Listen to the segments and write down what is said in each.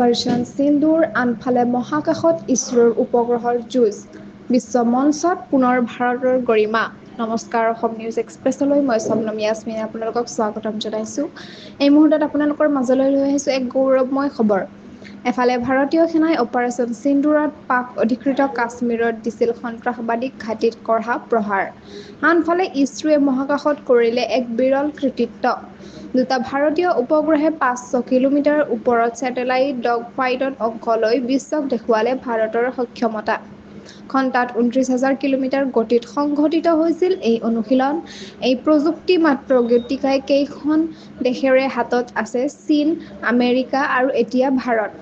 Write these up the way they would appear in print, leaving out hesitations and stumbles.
Operation সিন্দুৰ আনফালে মহাকাশত ইছৰোৰ উপগ্ৰহৰ যুঁজ বিশ্ব মঞ্চত পুনৰ ভাৰতৰ গৰিমা নমস্কাৰ অসম নিউজ এক্সপ্ৰেছলৈ মই শবনম ইয়াছমিনে আপোনালোকক স্বাগতম জনাইছোঁ। এই মুহূৰ্তত আপোনালোকৰ মাজলৈ লৈ আহিছোঁ এক গৌৰৱময় খবৰ। এফালে ভাৰতীয় সেনাই অপাৰেশ্যন সিন্দুৰত পাক অধিকৃত কাশ্মীৰত দিছিল সন্ত্ৰাসবাদীক ঘাটিত কঢ়া প্ৰহাৰ। আনফালে ইছৰোৱে মহাকাশত কৰিলে এক বিৰল কৃতিত্ব। দুটা ভাৰতীয় উপগ্ৰহে ৫০০ কিলোমিটাৰ ওপৰত ছেটেলাইট ডগ ফাইটত অংশ লৈ বিশ্বক দেখুৱালে ভাৰতৰ সক্ষমতা। ঘণ্টাত ২৯,০০০ কিলোমিটাৰ গতিত সংঘটিত হৈছিল এই অনুশীলন। এই প্ৰযুক্তি মাত্ৰ গতিকাই কেইখন দেশৰে হাতত আছে চীন, আমেৰিকা আৰু এতিয়া ভাৰত।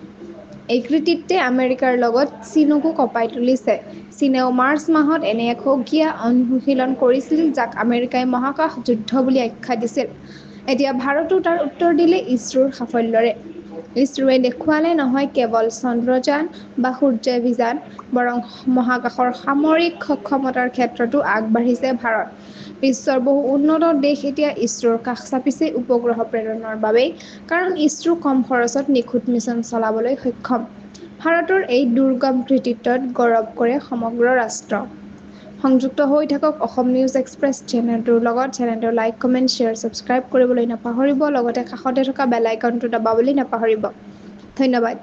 এই কৃতিত্বে আমেৰিকাৰ লগত চীনকো কঁপাই তুলিছে। চীনেও মাৰ্চ মাহত এনে এক সুকীয়া অনুশীলন কৰিছিল যাক আমেৰিকাই মহাকাশ যুদ্ধ বুলি আখ্যা দিছিল। এতিয়া ভাৰতো তাৰ উত্তৰ দিলে ইছৰোৰ সাফল্যৰে। ইছৰোৱে দেখুৱালে নহয় কেৱল চন্দ্ৰযান বা সূৰ্যাভিযান, বৰং মহাকাশৰ সামৰিক সক্ষমতাৰ ক্ষেত্ৰতো আগবাঢ়িছে ভাৰত। বিশ্বৰ বহু উন্নত দেশ এতিয়া ইছৰোৰ কাষ চাপিছে উপগ্ৰহ প্ৰেৰণৰ বাবেই, কাৰণ ইছৰো কম খৰচত নিখুঁত মিছন চলাবলৈ সক্ষম। ভাৰতৰ এই দুৰ্গম কৃতিত্বত গৌৰৱ কৰে সমগ্ৰ ৰাষ্ট্ৰ। সংযুক্ত হৈ থাকক অসম নিউজ এক্সপ্ৰেছ চেনেলটোৰ লগত। চেনেলটো লাইক, কমেণ্ট, শ্বেয়াৰ, ছাবস্ক্ৰাইব কৰিবলৈ নাপাহৰিব। লগতে কাষতে থকা বেল আইকনটো দবাবলৈ নাপাহৰিব। ধন্যবাদ।